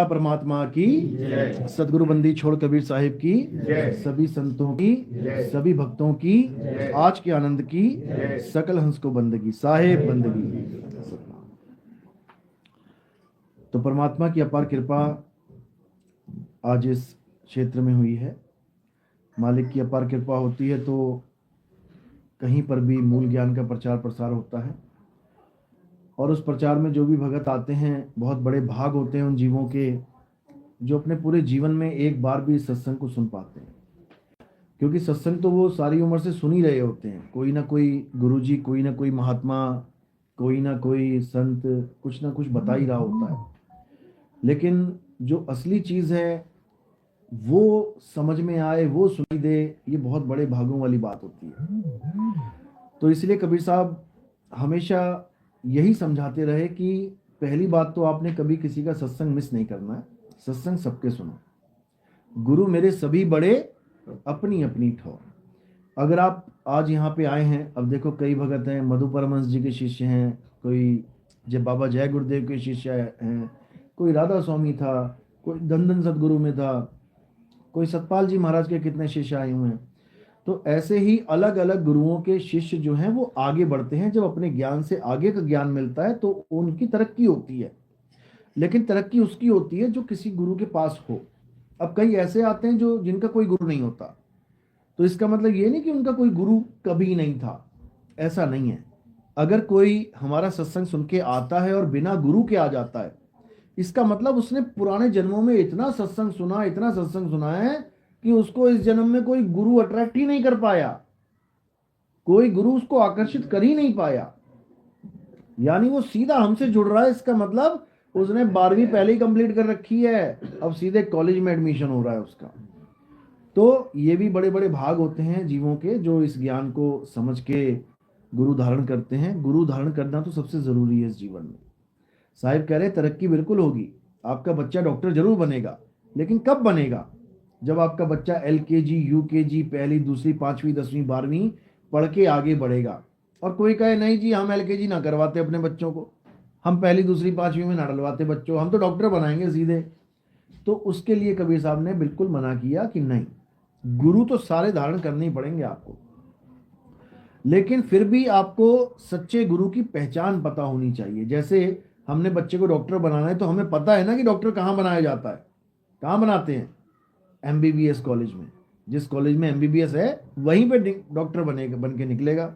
परमात्मा की, सदगुरु बंदी छोड़ कबीर साहिब की, सभी संतों की, सभी भक्तों की, आज के आनंद की, सकल हंस को बंदगी, साहिब बंदगी। तो परमात्मा की अपार कृपा आज इस क्षेत्र में हुई है। मालिक की अपार कृपा होती है तो कहीं पर भी मूल ज्ञान का प्रचार प्रसार होता है, और उस प्रचार में जो भी भगत आते हैं, बहुत बड़े भाग होते हैं उन जीवों के जो अपने पूरे जीवन में एक बार भी सत्संग को सुन पाते हैं। क्योंकि सत्संग तो वो सारी उम्र से सुन ही रहे होते हैं। कोई ना कोई गुरुजी, कोई ना कोई महात्मा, कोई ना कोई संत कुछ ना कुछ बता ही रहा होता है, लेकिन जो असली चीज है वो समझ में आए, वो सुनाई दे, ये बहुत बड़े भागों वाली बात होती है। तो इसलिए कबीर साहब हमेशा यही समझाते रहे कि पहली बात तो आपने कभी किसी का सत्संग मिस नहीं करना है, सत्संग सबके सुनो। गुरु मेरे सभी बड़े, अपनी अपनी ठौर। अगर आप आज यहाँ पे आए हैं, अब देखो कई भगत हैं, मधु परमहंस जी के शिष्य हैं, कोई जब बाबा जय गुरुदेव के शिष्य हैं, कोई राधा स्वामी था, कोई धन सदगुरु में था, कोई सतपाल जी महाराज के कितने शिष्य आए हुए हैं। तो ऐसे ही अलग अलग गुरुओं के शिष्य जो हैं वो आगे बढ़ते हैं। जब अपने ज्ञान से आगे का ज्ञान मिलता है तो उनकी तरक्की होती है, लेकिन तरक्की उसकी होती है जो किसी गुरु के पास हो। अब कई ऐसे आते हैं जो जिनका कोई गुरु नहीं होता, तो इसका मतलब ये नहीं कि उनका कोई गुरु कभी नहीं था, ऐसा नहीं है। अगर कोई हमारा सत्संग सुन के आता है और बिना गुरु के आ जाता है, इसका मतलब उसने पुराने जन्मों में इतना सत्संग सुना, इतना सत्संग सुना है कि उसको इस जन्म में कोई गुरु अट्रैक्ट ही नहीं कर पाया, कोई गुरु उसको आकर्षित कर ही नहीं पाया। यानी वो सीधा हमसे जुड़ रहा है, इसका मतलब उसने 12वीं पहले ही कंप्लीट कर रखी है, अब सीधे कॉलेज में एडमिशन हो रहा है उसका। तो ये भी बड़े बड़े भाग होते हैं जीवों के जो इस ज्ञान को समझ के गुरु धारण करते हैं। गुरु धारण करना तो सबसे जरूरी है इस जीवन में। साहिब कह रहे तरक्की बिल्कुल होगी, आपका बच्चा डॉक्टर जरूर बनेगा, लेकिन कब बनेगा? जब आपका बच्चा LKG UKG पहली दूसरी 5वीं 10वीं 12वीं पढ़ के आगे बढ़ेगा। और कोई कहे नहीं जी हम LKG ना करवाते अपने बच्चों को, हम पहली दूसरी 5वीं में ना डलवाते बच्चों, हम तो डॉक्टर बनाएंगे सीधे। तो उसके लिए कबीर साहब ने बिल्कुल मना किया कि नहीं, गुरु तो सारे धारण करने ही पड़ेंगे आपको, लेकिन फिर भी आपको सच्चे गुरु की पहचान पता होनी चाहिए। जैसे हमने बच्चे को डॉक्टर बनाना है तो हमें पता है ना कि डॉक्टर कहाँ बनाया जाता है। कहाँ बनाते हैं? MBBS कॉलेज में। जिस कॉलेज में MBBS है वहीं पे डॉक्टर बनेगा, बन के निकलेगा।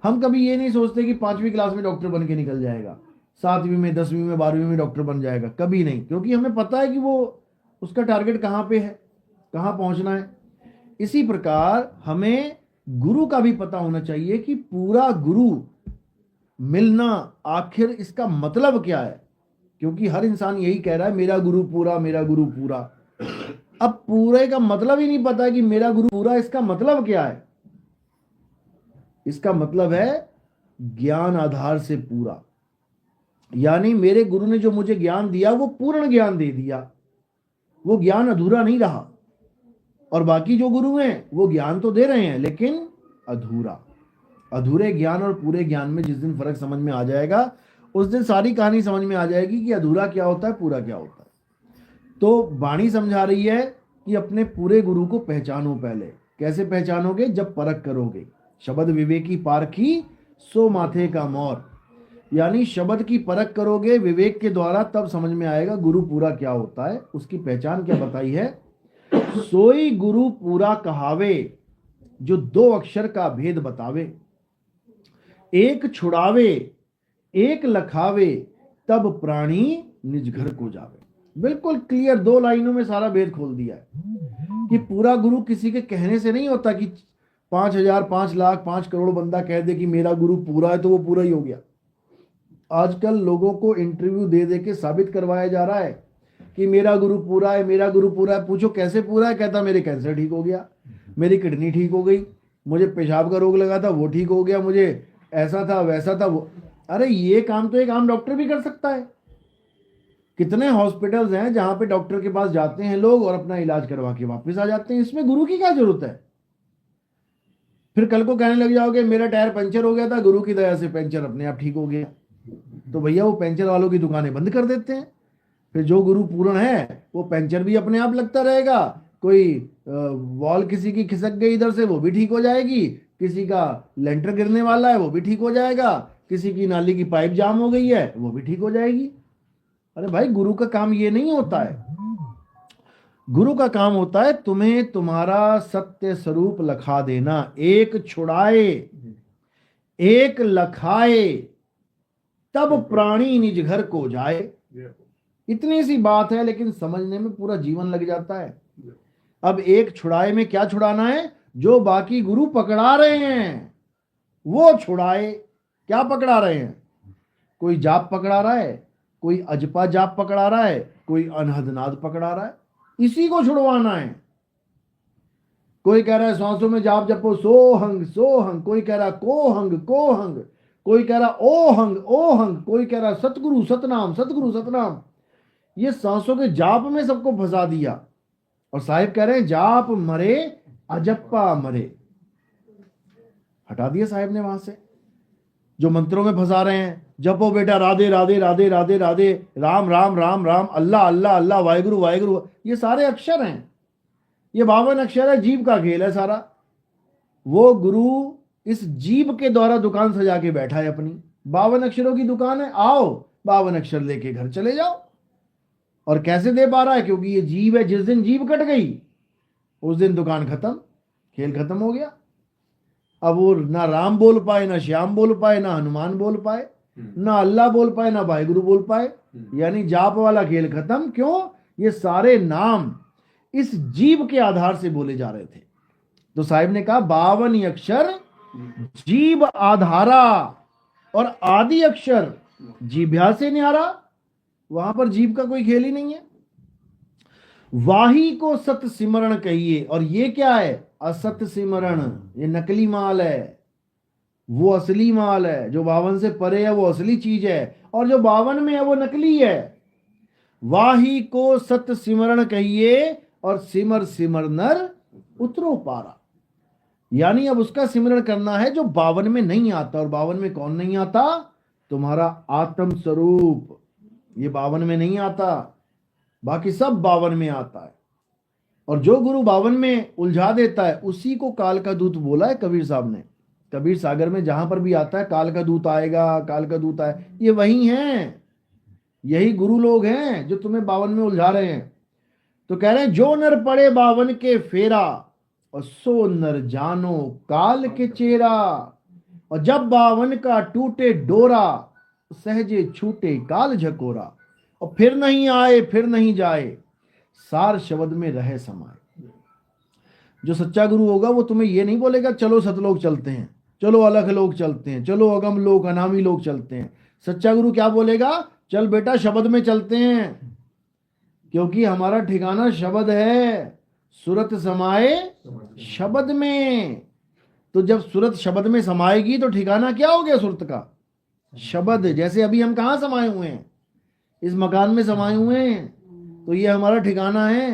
हम कभी ये नहीं सोचते कि 5वीं क्लास में डॉक्टर बन के निकल जाएगा, 7वीं में 10वीं में 12वीं में डॉक्टर बन जाएगा, कभी नहीं। क्योंकि हमें पता है कि वो उसका टारगेट कहाँ पे है, कहाँ पहुंचना है। इसी प्रकार हमें गुरु का भी पता होना चाहिए कि पूरा गुरु मिलना आखिर इसका मतलब क्या है। क्योंकि हर इंसान यही कह रहा है मेरा गुरु पूरा, मेरा गुरु पूरा। अब पूरे का मतलब ही नहीं पता है कि मेरा गुरु पूरा इसका मतलब क्या है। इसका मतलब है ज्ञान आधार से पूरा, यानी मेरे गुरु ने जो मुझे ज्ञान दिया वो पूर्ण ज्ञान दे दिया, वो ज्ञान अधूरा नहीं रहा। और बाकी जो गुरु हैं वो ज्ञान तो दे रहे हैं लेकिन अधूरा। अधूरे ज्ञान और पूरे ज्ञान में जिस दिन फर्क समझ में आ जाएगा, उस दिन सारी कहानी समझ में आ जाएगी कि अधूरा क्या होता है, पूरा क्या होता है। तो वाणी समझा रही है कि अपने पूरे गुरु को पहचानो। पहले कैसे पहचानोगे? जब परख करोगे। शब्द विवेकी पारखी सो माथे का मोर, यानी शब्द की परख करोगे विवेक के द्वारा, तब समझ में आएगा गुरु पूरा क्या होता है। उसकी पहचान क्या बताई है? सोई गुरु पूरा कहावे, जो 2 अक्षर का भेद बतावे, एक छुड़ावे एक लखावे, तब प्राणी निज घर को जावे। बिल्कुल क्लियर 2 लाइनों में सारा भेद खोल दिया है कि पूरा गुरु किसी के कहने से नहीं होता कि 5,000 5 लाख 5 करोड़ बंदा कह दे कि मेरा गुरु पूरा है तो वो पूरा ही हो गया। आजकल लोगों को इंटरव्यू दे दे के साबित करवाया जा रहा है कि मेरा गुरु पूरा है, मेरा गुरु पूरा है। पूछो कैसे पूरा है? कहता मेरे कैंसर ठीक हो गया, मेरी किडनी ठीक हो गई, मुझे पेशाब का रोग लगा था वो ठीक हो गया, मुझे ऐसा था वैसा था वो। अरे ये काम तो एक आम डॉक्टर भी कर सकता है। कितने हॉस्पिटल्स हैं जहां पे डॉक्टर के पास जाते हैं लोग और अपना इलाज करवा के वापस आ जाते हैं। इसमें गुरु की क्या जरूरत है? फिर कल को कहने लग जाओगे मेरा टायर पंचर हो गया था, गुरु की दया से पंचर अपने आप ठीक हो गया। तो भैया वो पंचर वालों की दुकानें बंद कर देते हैं, फिर जो गुरु पूर्ण है वो पंचर भी अपने आप लगता रहेगा, कोई वॉल किसी की खिसक गई इधर से वो भी ठीक हो जाएगी, किसी का लेंटर गिरने वाला है वो भी ठीक हो जाएगा, किसी की नाली की पाइप जाम हो गई है वो भी ठीक हो जाएगी। अरे भाई, गुरु का काम ये नहीं होता है। गुरु का काम होता है तुम्हें तुम्हारा सत्य स्वरूप लखा देना। एक छुड़ाए एक लखाए तब प्राणी निज घर को जाए। इतनी सी बात है, लेकिन समझने में पूरा जीवन लग जाता है। अब एक छुड़ाए में क्या छुड़ाना है? जो बाकी गुरु पकड़ा रहे हैं वो छुड़ाए। क्या पकड़ा रहे हैं? कोई जाप पकड़ा रहा है, कोई अजपा जाप पकड़ा रहा है, कोई अनहदनाद पकड़ा रहा है, इसी को छुड़वाना है। कोई कह रहा है सांसों में जाप जपो सोहंग सोहंग, कोई कह रहा कोहंग कोहंग, कोई कह रहा ओहंग ओहंग, कोई कह रहा सतगुरु सतनाम सतगुरु सतनाम। ये सांसों के जाप में सबको फंसा दिया। और साहिब कह रहे हैं जाप मरे अजप्पा मरे। हटा दिया साहिब ने वहां से। जो मंत्रों में फंसा रहे हैं, जपो बेटा राधे राधे राधे राधे राधे, राम राम राम राम, अल्लाह अल्लाह अल्लाह, वाहेगुरु वाहेगुरु, ये सारे अक्षर हैं। ये 52 अक्षर है, जीव का खेल है सारा। वो गुरु इस जीव के द्वारा दुकान सजा के बैठा है अपनी। 52 अक्षरों की दुकान है, आओ 52 अक्षर लेके घर चले जाओ। और कैसे दे पा रहा है? क्योंकि ये जीव है। जिस दिन जीव कट गई उस दिन दुकान खत्म, खेल खत्म हो गया। अब वो ना राम बोल पाए, ना श्याम बोल पाए, ना हनुमान बोल पाए, ना अल्लाह बोल पाए, ना वाहिगुरु बोल पाए। यानी जाप वाला खेल खत्म। क्यों? ये सारे नाम इस जीव के आधार से बोले जा रहे थे। तो साहिब ने कहा 52 अक्षर जीव आधारा और आदि अक्षर जीभ्या से न्यारा। वहां पर जीव का कोई खेल ही नहीं है। वाही को सत सिमरण कहिए। और ये क्या है? असत सिमरण। ये नकली माल है, वो असली माल है। जो 52 से परे है वो असली चीज है, और जो 52 में है वो नकली है। वाही को सत सिमरण कहिए और सिमर सिमर नर उतरो पारा। यानी अब उसका सिमरण करना है जो 52 में नहीं आता। और 52 में कौन नहीं आता? तुम्हारा आत्म स्वरूप। ये 52 में नहीं आता, बाकी सब 52 में आता है। और जो गुरु 52 में उलझा देता है उसी को काल का दूत बोला है कबीर साहब ने। कबीर सागर में जहां पर भी आता है काल का दूत आएगा, काल का दूत आए, ये वही हैं, यही गुरु लोग हैं जो तुम्हें 52 में उलझा रहे हैं। तो कह रहे हैं जो नर पड़े 52 के फेरा, और सो नर जानो काल के चेरा। और जब 52 का टूटे डोरा, सहजे छूटे काल झकोरा। और फिर नहीं आए फिर नहीं जाए, सार शब्द में रहे समाए। जो सच्चा गुरु होगा वो तुम्हें ये नहीं बोलेगा चलो सतलोक चलते हैं, चलो अलग लोग चलते हैं, चलो अगम लोग अनामी लोग चलते हैं। सच्चा गुरु क्या बोलेगा? चल बेटा शब्द में चलते हैं, क्योंकि हमारा ठिकाना शब्द है। सूरत समाए शब्द में। तो जब सूरत शब्द में समाएगी तो ठिकाना क्या हो गया सूरत का? शब्द। जैसे अभी हम कहाँ समाये हुए हैं? इस मकान में समाये हुए हैं, तो ये हमारा ठिकाना है।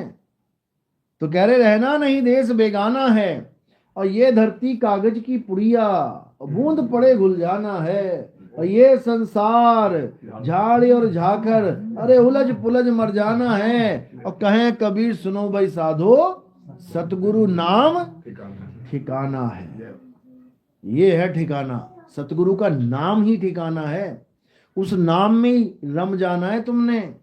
तो कह रहे रहना नहीं देश बेगाना है, और ये धरती कागज की पुड़िया, बूंद पड़े घुल जाना है। और ये संसार झाड़ी और झाकर, अरे उलझ पुलझ मर जाना है। और कहें कबीर सुनो भाई साधो, सतगुरु नाम ठिकाना है। ये है ठिकाना, सतगुरु का नाम ही ठिकाना है। उस नाम में ही रम जाना है तुमने,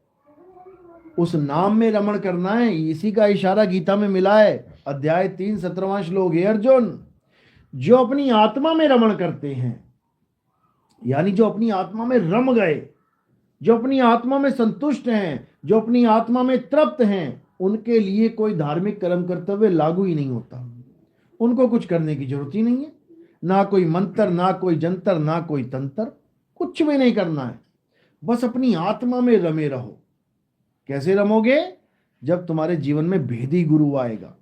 उस नाम में रमण करना है। इसी का इशारा गीता में मिला है, अध्याय 3 17वां श्लोक। हे अर्जुन, जो अपनी आत्मा में रमण करते हैं, यानी जो अपनी आत्मा में रम गए, जो अपनी आत्मा में संतुष्ट हैं, जो अपनी आत्मा में तृप्त हैं, उनके लिए कोई धार्मिक कर्म कर्तव्य लागू ही नहीं होता। उनको कुछ करने की जरूरत ही नहीं है। ना कोई मंत्र, ना कोई जंतर, ना कोई तंत्र, कुछ भी नहीं करना है। बस अपनी आत्मा में रमे रहो। कैसे रमोगे? जब तुम्हारे जीवन में भेदी गुरु आएगा,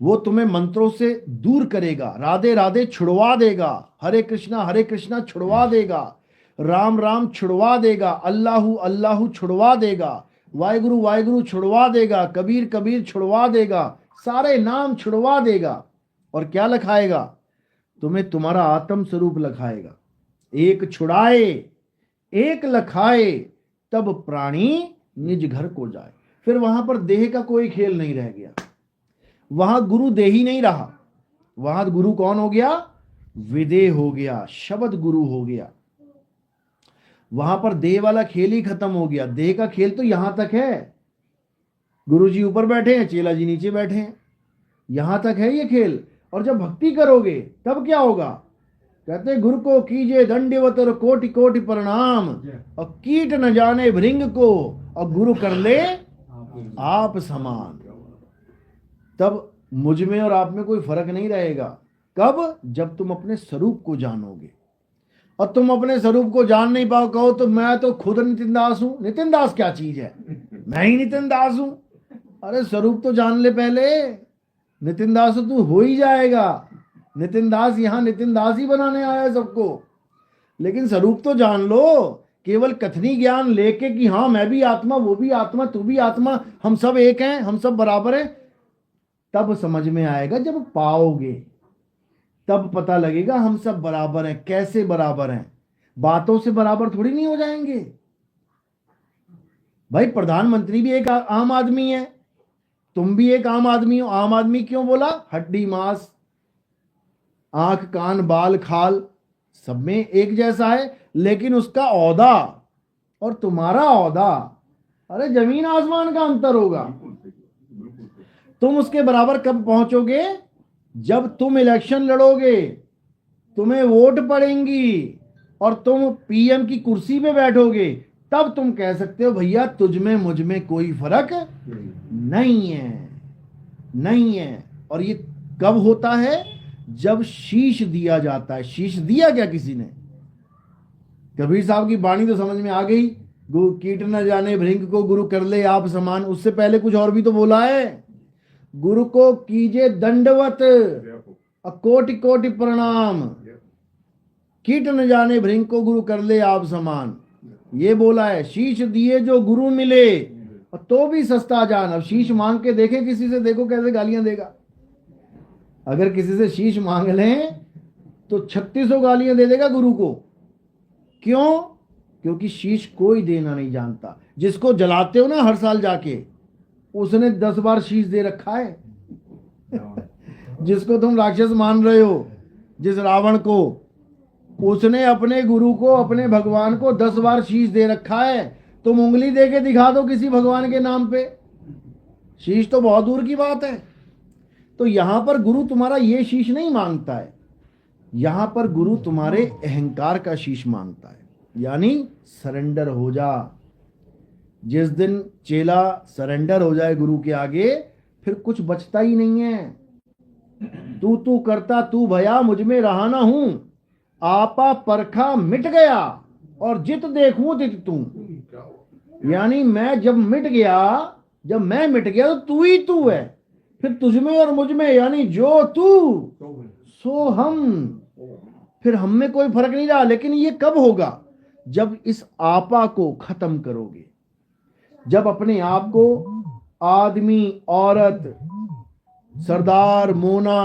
वो तुम्हें मंत्रों से दूर करेगा, राधे राधे छुड़वा देगा, हरे कृष्णा छुड़वा देगा, राम राम छुड़वा देगा, अल्लाहु अल्लाहु छुड़वा देगा, वाहिगुरु वाहिगुरु छुड़वा देगा, कबीर कबीर छुड़वा देगा, सारे नाम छुड़वा देगा। और क्या लखाएगा? तुम्हें तुम्हारा आत्म स्वरूप लखाएगा। एक छुड़ाए एक लखाए तब प्राणी निज घर को जाए। फिर वहां पर देह का कोई खेल नहीं रह गया, वहां गुरु देही नहीं रहा, वहां गुरु कौन हो गया? विदेह हो गया, शब्द गुरु हो गया। वहां पर देह वाला खेल ही खत्म हो गया। देह का खेल तो यहां तक है, गुरु जी ऊपर बैठे हैं, चेला जी नीचे बैठे हैं, यहां तक है ये खेल। और जब भक्ति करोगे तब क्या होगा? कहते गुरु को कीजिए दंडवत और कोटि कोटि प्रणाम, और कीट न जाने भृंग को, और गुरु कर ले आप समान। तब मुझ में और आप में कोई फर्क नहीं रहेगा। कब? जब तुम अपने स्वरूप को जानोगे। और तुम अपने स्वरूप को जान नहीं पाओ, कहो तो मैं तो खुद नितिन दास हूं। नितिन दास क्या चीज है? मैं ही नितिन दास हूं। अरे स्वरूप तो जान ले पहले, नितिन दास तो तू हो ही जाएगा। नितिन दास यहां नितिन दास ही बनाने आया है सबको, लेकिन स्वरूप तो जान लो। केवल कथनी ज्ञान लेके कि हाँ मैं भी आत्मा, वो भी आत्मा, तू भी आत्मा, हम सब एक हैं, हम सब बराबर हैं, तब समझ में आएगा। जब पाओगे तब पता लगेगा हम सब बराबर हैं। कैसे बराबर हैं? बातों से बराबर थोड़ी नहीं हो जाएंगे भाई। प्रधानमंत्री भी एक आम आदमी है, तुम भी एक आम आदमी हो। आम आदमी क्यों बोला? हड्डी मांस, आंख कान बाल खाल सब में एक जैसा है, लेकिन उसका औहदा और तुम्हारा औहदा, अरे जमीन आसमान का अंतर होगा। तुम उसके बराबर कब पहुंचोगे? जब तुम इलेक्शन लड़ोगे, तुम्हें वोट पड़ेंगी और तुम पीएम की कुर्सी पे बैठोगे, तब तुम कह सकते हो भैया तुझ में मुझ में कोई फर्क नहीं है, नहीं है। और ये कब होता है? जब शीश दिया जाता है। शीश दिया क्या किसी ने? कबीर साहब की वाणी तो समझ में आ गई, कीट न जाने भृंग को गुरु कर ले आप समान। उससे पहले कुछ और भी तो बोला है, गुरु को कीजिए दंडवत कोटि कोटि प्रणाम, कीट न जाने भृंग को गुरु कर ले आप समान, ये बोला है। शीश दिए जो गुरु मिले, और तो भी सस्ता जान। अब शीश मांग के देखे किसी से, देखो कैसे गालियां देगा। अगर किसी से शीश मांग लें तो 3600 गालियां दे देगा गुरु को। क्यों? क्योंकि शीश कोई देना नहीं जानता। जिसको जलाते हो ना हर साल जाके, उसने 10 बार शीश दे रखा है। जिसको तुम राक्षस मान रहे हो, जिस रावण को, उसने अपने गुरु को, अपने भगवान को 10 बार शीश दे रखा है। तुम उंगली दे के दिखा दो किसी भगवान के नाम पे, शीश तो बहुत दूर की बात है। तो यहां पर गुरु तुम्हारा ये शीश नहीं मांगता है, यहां पर गुरु तुम्हारे अहंकार का शीश मांगता है। यानी सरेंडर हो जा। जिस दिन चेला सरेंडर हो जाए गुरु के आगे, फिर कुछ बचता ही नहीं है। तू तू करता तू भया, मुझ में रहा ना हूं, आपा परखा मिट गया, और जित देखूं तित तू। यानी मैं जब मिट गया, जब मैं मिट गया तो तू ही तू है। फिर तुझ में और मुझ में, यानी जो तू सो हम, फिर हम में कोई फर्क नहीं रहा। लेकिन ये कब होगा? जब इस आपा को खत्म करोगे, जब अपने आप को आदमी, औरत, सरदार, मोना,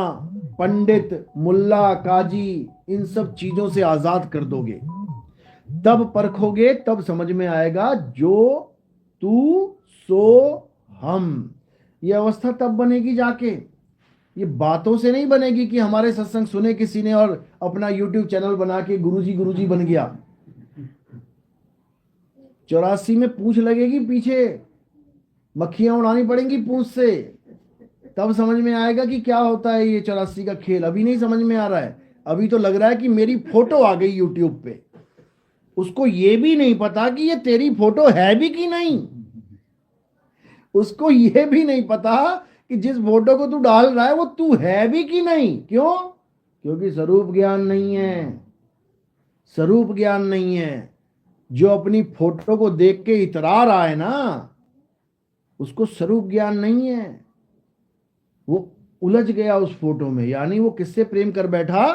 पंडित, मुल्ला, काजी, इन सब चीजों से आजाद कर दोगे, तब परखोगे, तब समझ में आएगा जो तू सो हम। ये अवस्था तब बनेगी जाके, ये बातों से नहीं बनेगी कि हमारे सत्संग सुने किसी ने और अपना YouTube चैनल बना के गुरुजी बन गया। 84 में पूंछ लगेगी, पीछे मक्खियां उड़ानी पड़ेंगी पूंछ से, तब समझ में आएगा कि क्या होता है ये 84 का खेल। अभी नहीं समझ में आ रहा है। अभी तो लग रहा है कि मेरी फोटो आ गई YouTube पे, उसको ये भी नहीं पता कि ये तेरी फोटो है भी कि नहीं। उसको ये भी नहीं पता कि जिस फोटो को तू डाल रहा है वो तू है भी कि नहीं। क्यों? क्योंकि स्वरूप ज्ञान नहीं है। स्वरूप ज्ञान नहीं है। जो अपनी फोटो को देख के इतरा रहा है ना, उसको स्वरूप ज्ञान नहीं है। वो उलझ गया उस फोटो में। यानी वो किससे प्रेम कर बैठा?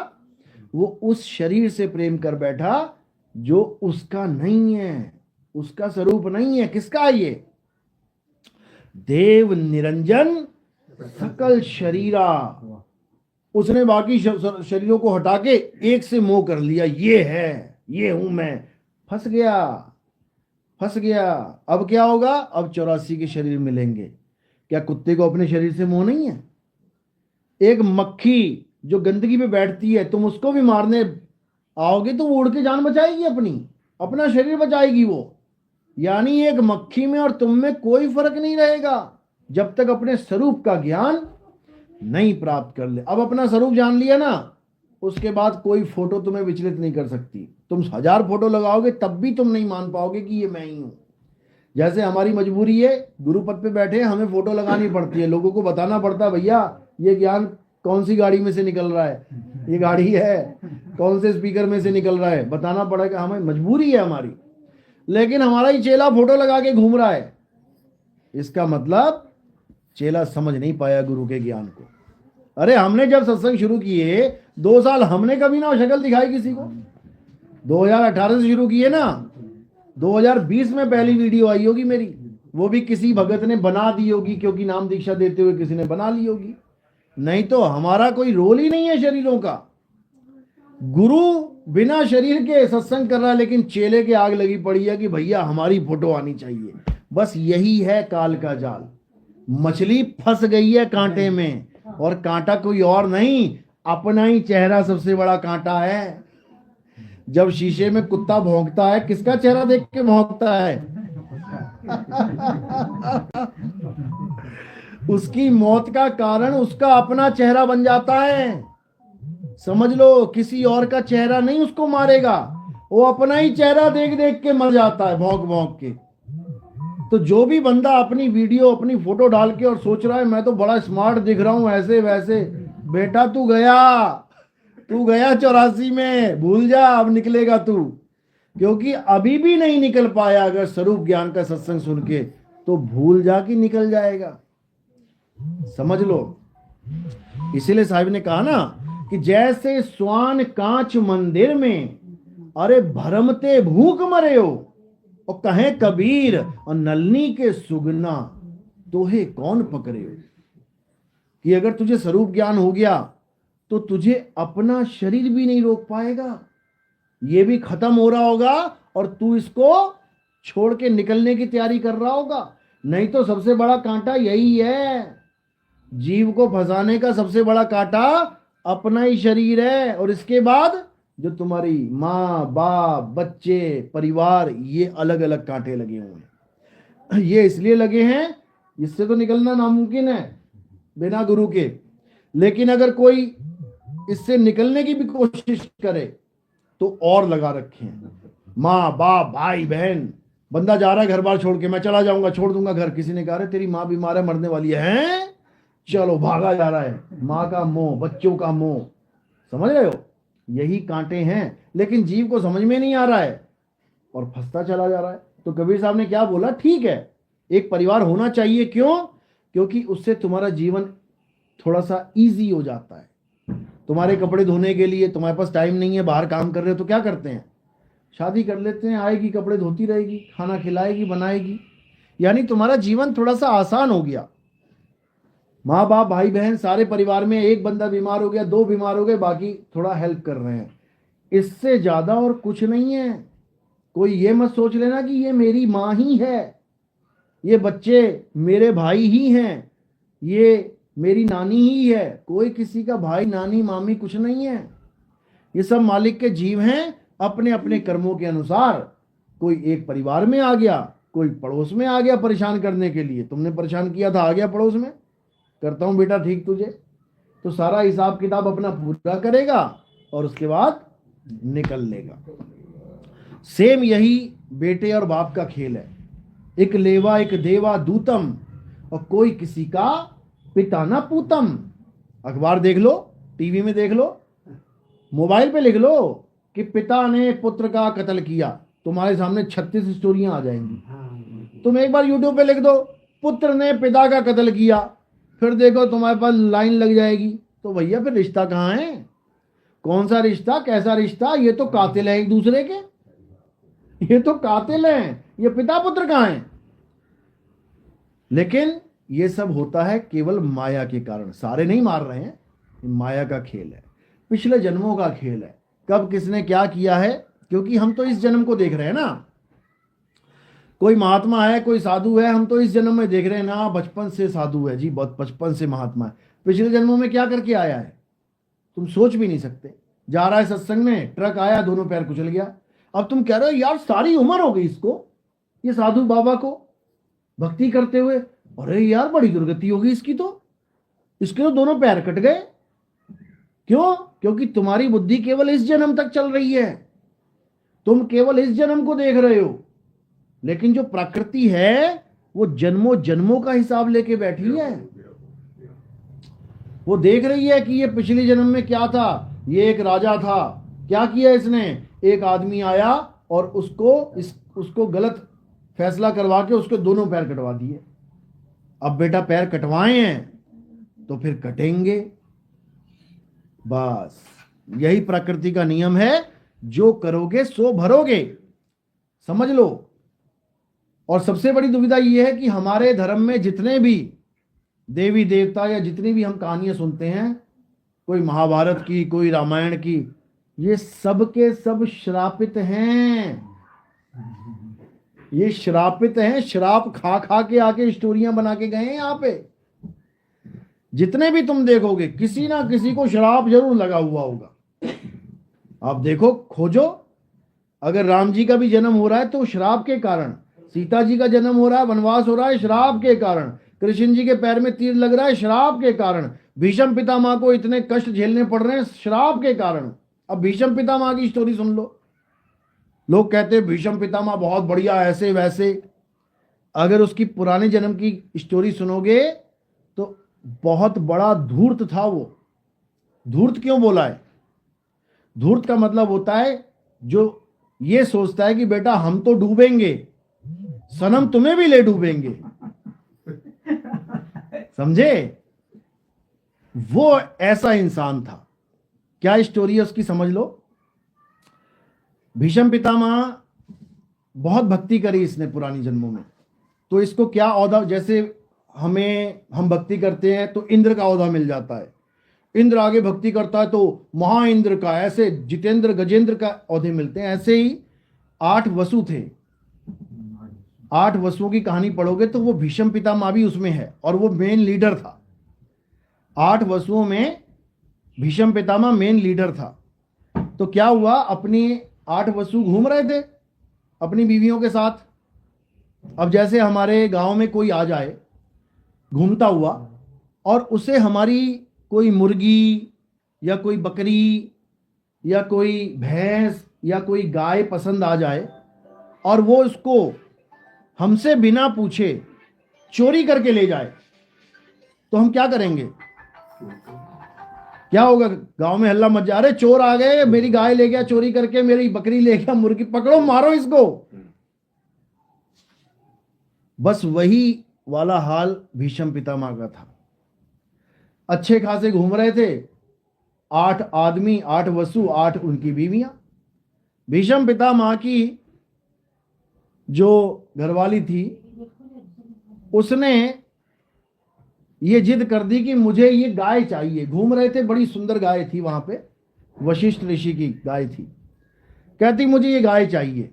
वो उस शरीर से प्रेम कर बैठा जो उसका नहीं है, उसका स्वरूप नहीं है। किसका? ये देव निरंजन सकल शरीरा। उसने बाकी शरीरों को हटा के एक से मोह कर लिया, ये है, ये हूं मैं। फंस गया, फंस गया। अब क्या होगा? अब 84 के शरीर मिलेंगे। क्या कुत्ते को अपने शरीर से मोह नहीं है? एक मक्खी जो गंदगी पे बैठती है, तुम उसको भी मारने आओगे तो वो उड़ के जान बचाएगी, अपना शरीर बचाएगी वो। यानी एक मक्खी में और तुम में कोई फर्क नहीं रहेगा जब तक अपने स्वरूप का ज्ञान नहीं प्राप्त कर ले। अब अपना स्वरूप जान लिया ना, उसके बाद कोई फोटो तुम्हें विचलित नहीं कर सकती। तुम 1000 फोटो लगाओगे तब भी तुम नहीं मान पाओगे कि ये मैं ही हूं। जैसे हमारी मजबूरी है, गुरु पद पे बैठे हमें फोटो लगानी पड़ती है, लोगों को बताना पड़ता है भैया ये ज्ञान कौन सी गाड़ी में से निकल रहा है, ये गाड़ी है कौन से स्पीकर में से निकल रहा है, बताना पड़ेगा, हमें मजबूरी है हमारी। लेकिन हमारा ही चेला फोटो लगा के घूम रहा है, इसका मतलब चेला समझ नहीं पाया गुरु के ज्ञान को। अरे हमने जब सत्संग शुरू किए 2 साल हमने कभी ना शक्ल दिखाई किसी को। 2018 से शुरू किए ना, 2020 में पहली वीडियो आई होगी मेरी, वो भी किसी भगत ने बना दी होगी, क्योंकि नाम दीक्षा देते हुए किसी ने बना ली होगी। नहीं तो हमारा कोई रोल ही नहीं है शरीरों का। गुरु बिना शरीर के सत्संग कर रहा है, लेकिन चेले के आग लगी पड़ी है कि भैया हमारी फोटो आनी चाहिए। बस यही है काल का जाल। मछली फंस गई है कांटे में, और कांटा कोई और नहीं, अपना ही चेहरा सबसे बड़ा कांटा है। जब शीशे में कुत्ता भौंकता है, किसका चेहरा देख के भौंकता है? उसकी मौत का कारण उसका अपना चेहरा बन जाता है। समझ लो, किसी और का चेहरा नहीं उसको मारेगा, वो अपना ही चेहरा देख देख के मर जाता है, भौंक भौंक के। तो जो भी बंदा अपनी वीडियो अपनी फोटो डाल के और सोच रहा है मैं तो बड़ा स्मार्ट दिख रहा हूं ऐसे वैसे, बेटा तू गया 84 में, भूल जा, अब निकलेगा तू। क्योंकि अभी भी नहीं निकल पाया अगर स्वरूप ज्ञान का सत्संग सुन के, तो भूल जा कि निकल जाएगा। समझ लो। इसीलिए साहिब ने कहा ना कि जैसे स्वान कांच मंदिर में, अरे भरमते भूख मरे हो, और कहे कबीर और नलनी के सुगना तोहे कौन पकड़े हो। कि अगर तुझे स्वरूप ज्ञान हो गया तो तुझे अपना शरीर भी नहीं रोक पाएगा, ये भी खत्म हो रहा होगा और तू इसको छोड़ के निकलने की तैयारी कर रहा होगा। नहीं तो सबसे बड़ा कांटा यही है, जीव को फंसाने का सबसे बड़ा कांटा अपना ही शरीर है। और इसके बाद जो तुम्हारी माँ बाप बच्चे परिवार, ये अलग अलग कांटे लगे हुए हैं। ये इसलिए लगे हैं, इससे तो निकलना नामुमकिन है बिना गुरु के। लेकिन अगर कोई इससे निकलने की भी कोशिश करे तो और लगा रखे हैं, माँ बाप भाई बहन। बंदा जा रहा है घर बार छोड़ के, मैं चला जाऊंगा, छोड़ दूंगा घर। किसी ने कहा तेरी माँ बीमार है, मरने वाली है, चलो भागा जा रहा है। माँ का मोह, बच्चों का मोह, समझ रहे हो, यही कांटे हैं। लेकिन जीव को समझ में नहीं आ रहा है और फंसता चला जा रहा है। तो कबीर साहब ने क्या बोला, ठीक है एक परिवार होना चाहिए। क्यों? क्योंकि उससे तुम्हारा जीवन थोड़ा सा इजी हो जाता है। तुम्हारे कपड़े धोने के लिए तुम्हारे पास टाइम नहीं है, बाहर काम कर रहे हो, तो क्या करते हैं, शादी कर लेते हैं, आएगी कपड़े धोती रहेगी, खाना खिलाएगी बनाएगी, यानी तुम्हारा जीवन थोड़ा सा आसान हो गया। माँ बाप भाई बहन सारे परिवार में एक बंदा बीमार हो गया, 2 बीमार हो गए, बाकी थोड़ा हेल्प कर रहे हैं, इससे ज्यादा और कुछ नहीं है। कोई ये मत सोच लेना कि ये मेरी माँ ही है, ये बच्चे मेरे भाई ही हैं, ये मेरी नानी ही है। कोई किसी का भाई नानी मामी कुछ नहीं है, ये सब मालिक के जीव हैं। अपने अपने कर्मों के अनुसार कोई एक परिवार में आ गया, कोई पड़ोस में आ गया परेशान करने के लिए, तुमने परेशान किया था, आ गया पड़ोस में, करता हूं बेटा ठीक तुझे, तो सारा हिसाब किताब अपना पूरा करेगा और उसके बाद निकल लेगा। सेम यही बेटे और बाप का खेल है, एक लेवा एक देवा दूतम, और कोई किसी का पिता ना पूतम। अखबार देख लो, टीवी में देख लो, मोबाइल पे लिख लो कि पिता ने पुत्र का कत्ल किया, तुम्हारे सामने 36 स्टोरियां आ जाएंगी। तुम एक बार यूट्यूब पे लिख दो पुत्र ने पिता का कत्ल किया, फिर देखो तुम्हारे पास लाइन लग जाएगी। तो भैया फिर रिश्ता कहाँ है, कौन सा रिश्ता, कैसा रिश्ता, ये तो कातिल है एक दूसरे के, ये तो कातिल हैं, ये पिता पुत्र कहाँ हैं। लेकिन ये सब होता है केवल माया के कारण, सारे नहीं मार रहे हैं, माया का खेल है, पिछले जन्मों का खेल है, कब किसने क्या किया है। क्योंकि हम तो इस जन्म को देख रहे हैं ना, कोई महात्मा है, कोई साधु है, हम तो इस जन्म में देख रहे हैं ना, बचपन से साधु है जी, बहुत बचपन से महात्मा है, पिछले जन्मों में क्या करके आया है तुम सोच भी नहीं सकते। जा रहा है सत्संग में, ट्रक आया, दोनों पैर कुचल गया। अब तुम कह रहे हो यार सारी उम्र हो गई इसको, ये साधु बाबा को भक्ति करते हुए, अरे यार बड़ी दुर्गति होगी इसकी, तो इसके तो दोनों पैर कट गए। क्यों? क्योंकि तुम्हारी बुद्धि केवल इस जन्म तक चल रही है, तुम केवल इस जन्म को देख रहे हो, लेकिन जो प्रकृति है वो जन्मों जन्मों का हिसाब लेके बैठी है। वो देख रही है कि ये पिछले जन्म में क्या था, ये एक राजा था, क्या किया इसने, एक आदमी आया और उसको गलत फैसला करवा के उसके दोनों पैर कटवा दिए। अब बेटा पैर कटवाए हैं तो फिर कटेंगे, बस यही प्रकृति का नियम है, जो करोगे सो भरोगे, समझ लो। और सबसे बड़ी दुविधा यह है कि हमारे धर्म में जितने भी देवी देवता या जितनी भी हम कहानियां सुनते हैं, कोई महाभारत की, कोई रामायण की, ये सब के सब श्रापित हैं, ये श्रापित हैं, श्राप खा खा के आके स्टोरियां बना के गए हैं यहाँ पे। जितने भी तुम देखोगे किसी ना किसी को श्राप जरूर लगा हुआ होगा। आप देखो, खोजो, अगर राम जी का भी जन्म हो रहा है तो श्राप के कारण, सीता जी का जन्म हो रहा है, वनवास हो रहा है, श्राप के कारण, कृष्ण जी के पैर में तीर लग रहा है, श्राप के कारण, भीष्म पितामह को इतने कष्ट झेलने पड़ रहे हैं श्राप के कारण। अब भीष्म पितामह की स्टोरी सुन लो, लोग कहते हैं भीष्म पितामह बहुत बढ़िया ऐसे वैसे, अगर उसकी पुराने जन्म की स्टोरी सुनोगे तो बहुत बड़ा धूर्त था वो। धूर्त क्यों बोला है? धूर्त का मतलब होता है जो ये सोचता है कि बेटा हम तो डूबेंगे, सनम तुम्हें भी ले डूबेंगे, समझे? वो ऐसा इंसान था। क्या स्टोरी है उसकी, समझ लो। भीष्म पितामह बहुत भक्ति करी इसने पुरानी जन्मों में, तो इसको क्या औदा, जैसे हम भक्ति करते हैं तो इंद्र का औदा मिल जाता है, इंद्र आगे भक्ति करता है तो महा इंद्र का, ऐसे जितेंद्र गजेंद्र का औदे मिलते हैं। ऐसे ही 8 वसु थे, 8 वसुओं की कहानी पढ़ोगे तो वो भीष्म पितामह भी उसमें है और वो मेन लीडर था। 8 वसुओं में भीष्म पितामह मेन लीडर था। तो क्या हुआ, अपनी 8 वसु घूम रहे थे अपनी बीवियों के साथ। अब जैसे हमारे गांव में कोई आ जाए घूमता हुआ और उसे हमारी कोई मुर्गी या कोई बकरी या कोई भैंस या कोई गाय पसंद आ जाए और वो उसको हमसे बिना पूछे चोरी करके ले जाए, तो हम क्या करेंगे? क्या होगा? गांव में हल्ला मच जा, अरे चोर आ गए, मेरी गाय ले गया चोरी करके, मेरी बकरी ले गया, मुर्गी, पकड़ो मारो इसको। बस वही वाला हाल भीष्म पितामह का था। अच्छे खासे घूम रहे थे, 8 आदमी, 8 वसु, 8 उनकी बीवियां। भीष्म पितामह की जो घरवाली थी उसने ये जिद कर दी कि मुझे ये गाय चाहिए। घूम रहे थे, बड़ी सुंदर गाय थी वहां पे, वशिष्ठ ऋषि की गाय थी। कहती मुझे ये गाय चाहिए।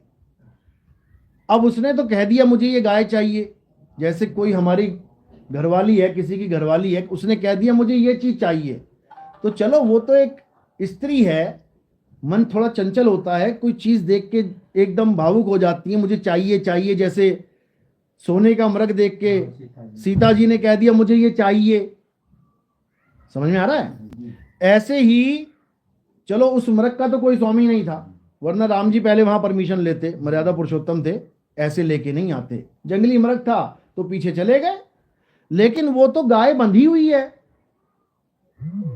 अब उसने तो कह दिया मुझे ये गाय चाहिए, जैसे कोई हमारी घरवाली है, किसी की घरवाली है, उसने कह दिया मुझे ये चीज चाहिए, तो चलो वो तो एक स्त्री है, मन थोड़ा चंचल होता है, कोई चीज देख के एकदम भावुक हो जाती है, मुझे चाहिए चाहिए। जैसे सोने का मृग देख के सीता जी ने कह दिया मुझे ये चाहिए, समझ में आ रहा है? ऐसे ही चलो, उस मृग का तो कोई स्वामी नहीं था, वरना राम जी पहले वहां परमिशन लेते, मर्यादा पुरुषोत्तम थे, ऐसे लेके नहीं आते। जंगली मृग था तो पीछे चले गए, लेकिन वो तो गाय बंधी हुई है।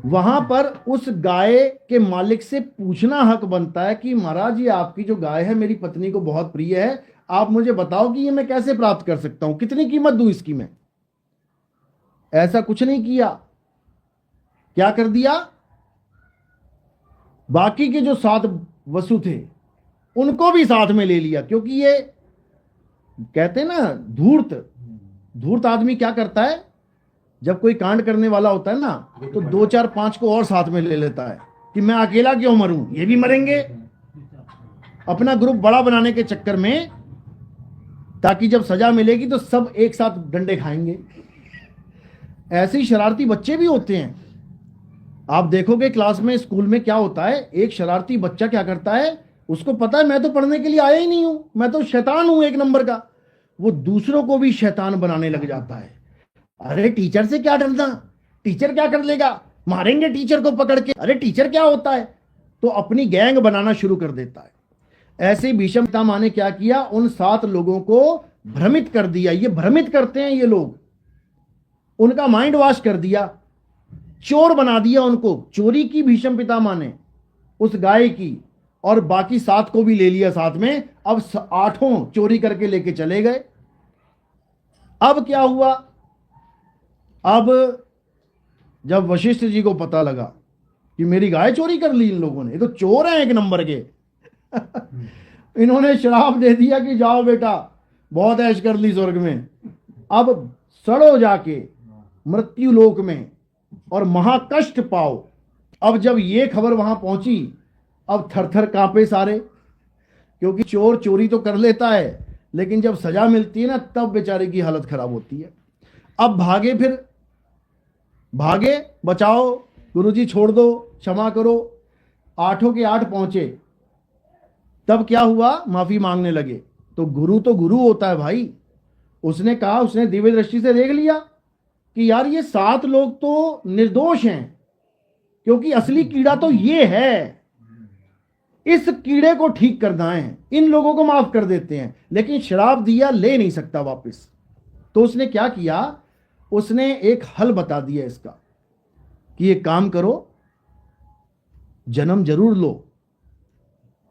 वहां पर उस गाय के मालिक से पूछना हक बनता है कि महाराज ये आपकी जो गाय है मेरी पत्नी को बहुत प्रिय है, आप मुझे बताओ कि ये मैं कैसे प्राप्त कर सकता हूं, कितनी कीमत दूं इसकी मैं। ऐसा कुछ नहीं किया। क्या कर दिया? बाकी के जो 7 वसु थे उनको भी साथ में ले लिया, क्योंकि ये कहते हैं ना धूर्त आदमी क्या करता है, जब कोई कांड करने वाला होता है ना तो 2 4 5 को और साथ में ले लेता है कि मैं अकेला क्यों मरूं, ये भी मरेंगे। अपना ग्रुप बड़ा बनाने के चक्कर में ताकि जब सजा मिलेगी तो सब एक साथ डंडे खाएंगे। ऐसे ही शरारती बच्चे भी होते हैं। आप देखोगे क्लास में, स्कूल में क्या होता है, एक शरारती बच्चा क्या करता है, उसको पता है मैं तो पढ़ने के लिए आया ही नहीं हूं, मैं तो शैतान हूं एक नंबर का, वो दूसरों को भी शैतान बनाने लग जाता है। अरे टीचर से क्या डरना, टीचर क्या कर लेगा, मारेंगे टीचर को पकड़ के, अरे टीचर क्या होता है, तो अपनी गैंग बनाना शुरू कर देता है। ऐसे ही भीष्म पितामह ने क्या किया, उन 7 लोगों को भ्रमित कर दिया। ये भ्रमित करते हैं ये लोग, उनका माइंड वॉश कर दिया, चोर बना दिया उनको। चोरी की भीष्म पितामह ने उस गाय की, और बाकी 7 को भी ले लिया साथ में। अब 8 चोरी करके लेके चले गए। अब क्या हुआ, अब जब वशिष्ठ जी को पता लगा कि मेरी गाय चोरी कर ली इन लोगों ने, ये तो चोर हैं एक नंबर के इन्होंने श्राप दे दिया कि जाओ बेटा, बहुत ऐश कर ली स्वर्ग में, अब सड़ो जाके मृत्यु लोक में और महाकष्ट पाओ। अब जब ये खबर वहां पहुंची, अब थर थर कांपे सारे, क्योंकि चोर चोरी तो कर लेता है, लेकिन जब सजा मिलती है ना, तब बेचारे की हालत खराब होती है। अब भागे, फिर भागे, बचाओ गुरुजी, छोड़ दो, क्षमा करो। 8 के 8 पहुंचे। तब क्या हुआ, माफी मांगने लगे। तो गुरु होता है भाई। उसने कहा, उसने दिव्य दृष्टि से देख लिया कि यार ये 7 लोग तो निर्दोष हैं, क्योंकि असली कीड़ा तो ये है, इस कीड़े को ठीक करना है, इन लोगों को माफ कर देते हैं, लेकिन श्राप दिया ले नहीं सकता वापस। तो उसने क्या किया, उसने एक हल बता दिया इसका कि ये काम करो, जन्म जरूर लो,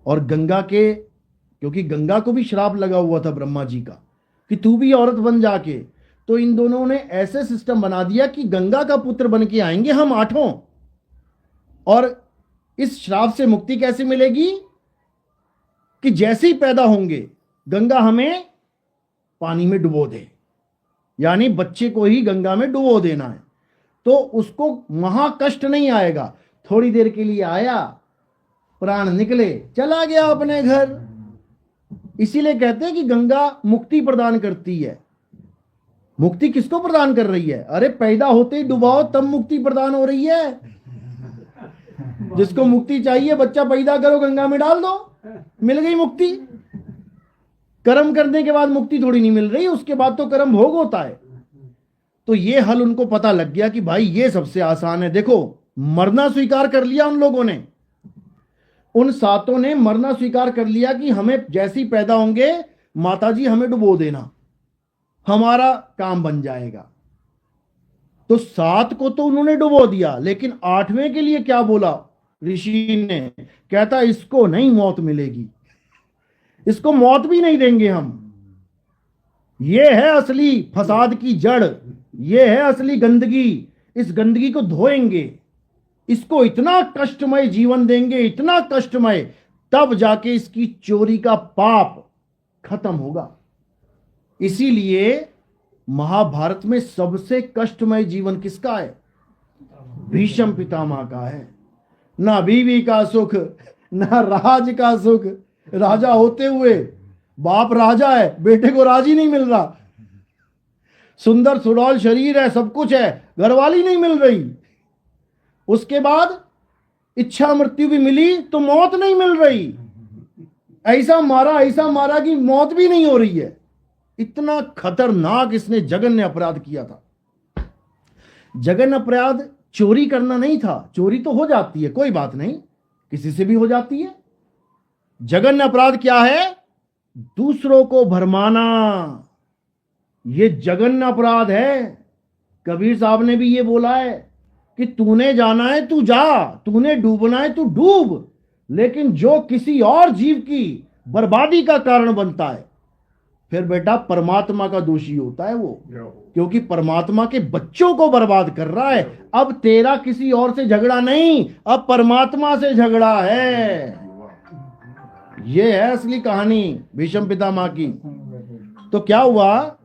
और गंगा के, क्योंकि गंगा को भी श्राप लगा हुआ था ब्रह्मा जी का कि तू भी औरत बन जाके, तो इन दोनों ने ऐसे सिस्टम बना दिया कि गंगा का पुत्र बन के आएंगे हम 8। और इस श्राप से मुक्ति कैसे मिलेगी कि जैसे ही पैदा होंगे गंगा हमें पानी में डुबो दे, यानी बच्चे को ही गंगा में डुबो देना है, तो उसको महाकष्ट नहीं आएगा। थोड़ी देर के लिए आया, प्राण निकले, चला गया अपने घर। इसीलिए कहते हैं कि गंगा मुक्ति प्रदान करती है। मुक्ति किसको प्रदान कर रही है, अरे पैदा होते ही डुबाओ तब मुक्ति प्रदान हो रही है। जिसको मुक्ति चाहिए, बच्चा पैदा करो, गंगा में डाल दो, मिल गई मुक्ति। कर्म करने के बाद मुक्ति थोड़ी नहीं मिल रही, उसके बाद तो कर्म भोग होता है। तो ये हल उनको पता लग गया कि भाई ये सबसे आसान है। देखो, मरना स्वीकार कर लिया उन लोगों ने, उन 7 ने मरना स्वीकार कर लिया कि हमें जैसी पैदा होंगे माताजी हमें डुबो देना, हमारा काम बन जाएगा। तो 7 को तो उन्होंने डुबो दिया, लेकिन 8वें के लिए क्या बोला ऋषि ने, कहता इसको नहीं मौत मिलेगी, इसको मौत भी नहीं देंगे हम। ये है असली फसाद की जड़, ये है असली गंदगी, इस गंदगी को धोएंगे, इसको इतना कष्टमय जीवन देंगे, इतना कष्टमय, तब जाके इसकी चोरी का पाप खत्म होगा। इसीलिए महाभारत में सबसे कष्टमय जीवन किसका है, भीष्म पितामह का है। ना बीवी का सुख, ना राज का सुख, राजा होते हुए, बाप राजा है, बेटे को राज ही नहीं मिल रहा, सुंदर सुडौल शरीर है, सब कुछ है, घरवाली नहीं मिल रही, उसके बाद इच्छा मृत्यु भी मिली तो मौत नहीं मिल रही, ऐसा मारा कि मौत भी नहीं हो रही है। इतना खतरनाक इसने जघन्य अपराध किया था। जघन्य अपराध चोरी करना नहीं था, चोरी तो हो जाती है, कोई बात नहीं, किसी से भी हो जाती है। जघन्य अपराध क्या है, दूसरों को भरमाना, ये जघन्य अपराध है। कबीर साहब ने भी ये बोला है कि तूने जाना है तू जा, तूने डूबना है तू डूब, लेकिन जो किसी और जीव की बर्बादी का कारण बनता है, फिर बेटा परमात्मा का दोषी होता है वो, क्योंकि परमात्मा के बच्चों को बर्बाद कर रहा है। अब तेरा किसी और से झगड़ा नहीं, अब परमात्मा से झगड़ा है। ये है असली कहानी भीष्म पितामह की। तो क्या हुआ,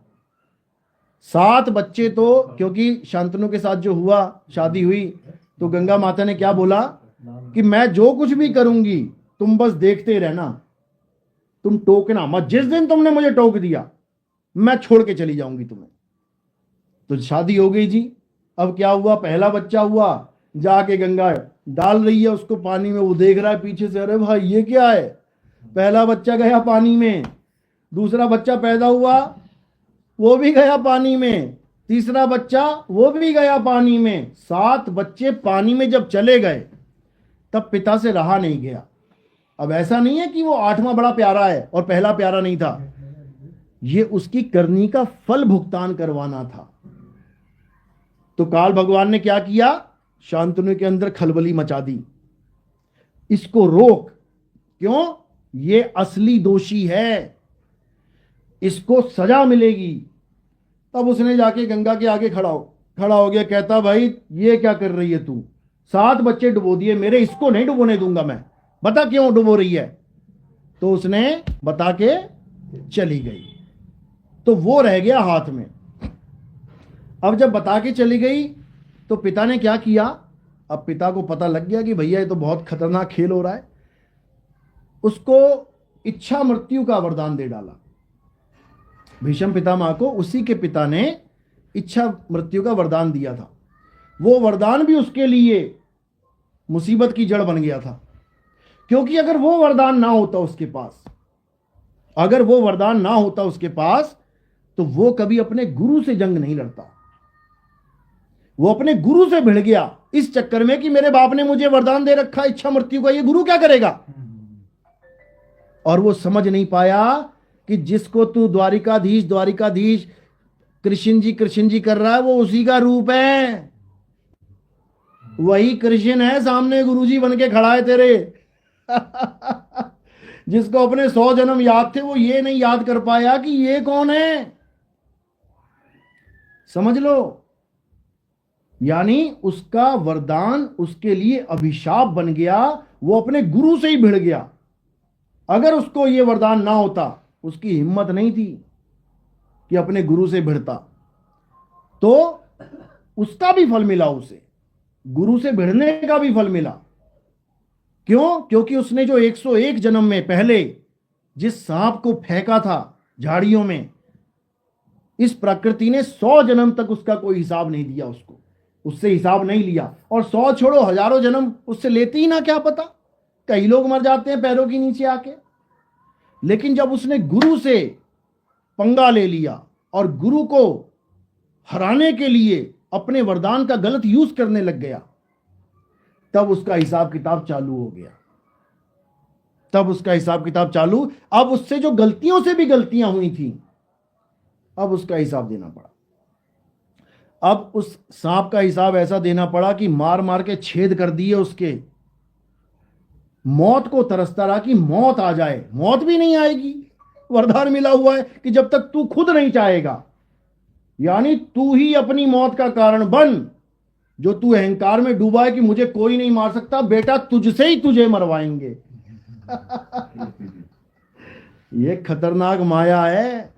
7 बच्चे, तो क्योंकि शांतनु के साथ जो हुआ, शादी हुई, तो गंगा माता ने क्या बोला कि मैं जो कुछ भी करूंगी तुम बस देखते रहना, तुम टोकना मत। जिस दिन तुमने मुझे टोक दिया मैं छोड़ के चली जाऊंगी तुम्हें। तो शादी हो गई जी। अब क्या हुआ, पहला बच्चा हुआ, जाके गंगा डाल रही है उसको पानी में, वो देख रहा है पीछे से, अरे भाई ये क्या है, पहला बच्चा गया पानी में, दूसरा बच्चा पैदा हुआ वो भी गया पानी में, तीसरा बच्चा वो भी गया पानी में, 7 बच्चे पानी में जब चले गए तब पिता से रहा नहीं गया। अब ऐसा नहीं है कि वो 8वां बड़ा प्यारा है और पहला प्यारा नहीं था, ये उसकी करनी का फल भुगतान करवाना था। तो काल भगवान ने क्या किया, शांतनु के अंदर खलबली मचा दी, इसको रोक, क्यों, ये असली दोषी है, इसको सजा मिलेगी। तब उसने जाके गंगा के आगे खड़ा हो गया, कहता भाई ये क्या कर रही है तू, 7 बच्चे डुबो दिए मेरे, इसको नहीं डुबोने दूंगा मैं, बता क्यों डुबो रही है। तो उसने बता के चली गई, तो वो रह गया हाथ में। अब जब बता के चली गई तो पिता ने क्या किया, अब पिता को पता लग गया कि भैया ये तो बहुत खतरनाक खेल हो रहा है, उसको इच्छा मृत्यु का वरदान दे डाला। भीष्म पितामह को उसी के पिता ने इच्छा मृत्यु का वरदान दिया था। वो वरदान भी उसके लिए मुसीबत की जड़ बन गया था, क्योंकि अगर वो वरदान ना होता उसके पास, अगर वो वरदान ना होता उसके पास, तो वो कभी अपने गुरु से जंग नहीं लड़ता। वो अपने गुरु से भिड़ गया इस चक्कर में कि मेरे बाप ने मुझे वरदान दे रखा इच्छा मृत्यु का, ये गुरु क्या करेगा। और वो समझ नहीं पाया कि जिसको तू द्वारिकाधीश कृष्ण जी कर रहा है, वो उसी का रूप है, वही कृष्ण है, सामने गुरुजी बन के खड़ा है तेरे। जिसको अपने 100 जन्म याद थे, वो ये नहीं याद कर पाया कि ये कौन है, समझ लो। यानी उसका वरदान उसके लिए अभिशाप बन गया, वो अपने गुरु से ही भिड़ गया। अगर उसको ये वरदान ना होता, उसकी हिम्मत नहीं थी कि अपने गुरु से भिड़ता, तो उसका भी फल मिला, उसे गुरु से भिड़ने का भी फल मिला। क्यों, क्योंकि उसने जो 101 जन्म में पहले जिस सांप को फेंका था झाड़ियों में, इस प्रकृति ने 100 जन्म तक उसका कोई हिसाब नहीं दिया, उससे हिसाब नहीं लिया। और 100 छोड़ो, हजारों जन्म उससे लेती ही ना, क्या पता, कई लोग मर जाते हैं पैरों के नीचे आके। लेकिन जब उसने गुरु से पंगा ले लिया और गुरु को हराने के लिए अपने वरदान का गलत यूज करने लग गया, तब उसका हिसाब किताब चालू हो गया, तब उसका हिसाब किताब चालू। अब उससे जो गलतियों से भी गलतियां हुई थी, अब उसका हिसाब देना पड़ा। अब उस सांप का हिसाब ऐसा देना पड़ा कि मार मार के छेद कर दिए उसके, मौत को तरसता रहा कि मौत आ जाए, मौत भी नहीं आएगी, वरदान मिला हुआ है कि जब तक तू खुद नहीं चाहेगा, यानी तू ही अपनी मौत का कारण बन। जो तू अहंकार में डूबा है कि मुझे कोई नहीं मार सकता, बेटा तुझसे ही तुझे मरवाएंगे। ये खतरनाक माया है,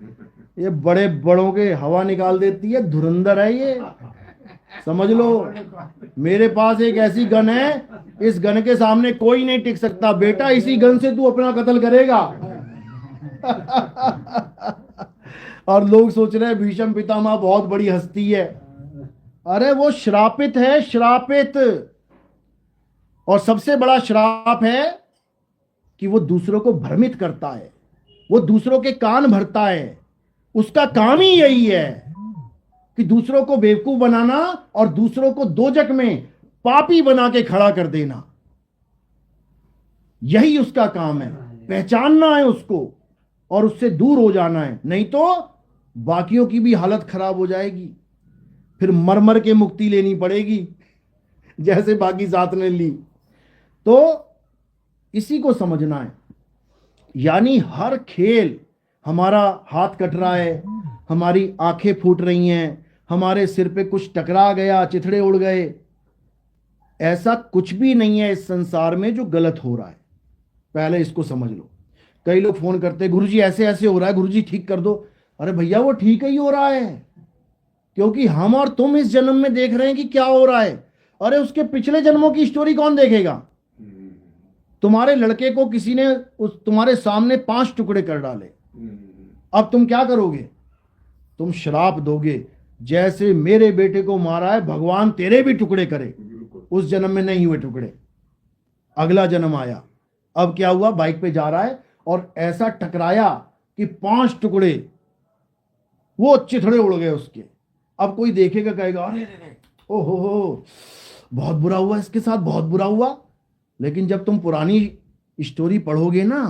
ये बड़े बड़ों के हवा निकाल देती है, धुरंधर है ये, समझ लो। मेरे पास एक ऐसी गन है, इस गन के सामने कोई नहीं टिक सकता, बेटा इसी गन से तू अपना कत्ल करेगा। और लोग सोच रहे हैं भीष्म पितामह बहुत बड़ी हस्ती है, अरे वो श्रापित है, श्रापित। और सबसे बड़ा श्राप है कि वो दूसरों को भ्रमित करता है, वो दूसरों के कान भरता है, उसका काम ही यही है कि दूसरों को बेवकूफ बनाना और दूसरों को दोजक में पापी बना के खड़ा कर देना, यही उसका काम है। पहचानना है उसको और उससे दूर हो जाना है, नहीं तो बाकियों की भी हालत खराब हो जाएगी, फिर मर मर के मुक्ति लेनी पड़ेगी जैसे बाकी साथ ने ली। तो इसी को समझना है, यानी हर खेल, हमारा हाथ कट रहा है, हमारी आंखें फूट रही हैं, हमारे सिर पे कुछ टकरा गया, चिथड़े उड़ गए, ऐसा कुछ भी नहीं है इस संसार में जो गलत हो रहा है, पहले इसको समझ लो। कई लोग फोन करते हैं, गुरुजी ऐसे ऐसे हो रहा है, गुरुजी ठीक कर दो। अरे भैया वो ठीक ही हो रहा है, क्योंकि हम और तुम इस जन्म में देख रहे हैं कि क्या हो रहा है। अरे उसके पिछले जन्मों की स्टोरी कौन देखेगा। तुम्हारे लड़के को किसी ने तुम्हारे सामने 5 टुकड़े कर डाले, अब तुम क्या करोगे, तुम श्राप दोगे, जैसे मेरे बेटे को मारा है भगवान तेरे भी टुकड़े करे। उस जन्म में नहीं हुए टुकड़े, अगला जन्म आया। अब क्या हुआ, बाइक पे जा रहा है और ऐसा टकराया कि 5 टुकड़े, वो चिथड़े उड़ गए उसके। अब कोई देखेगा कहेगा अरे रे, ओहो हो, बहुत बुरा हुआ इसके साथ, बहुत बुरा हुआ। लेकिन जब तुम पुरानी स्टोरी पढ़ोगे ना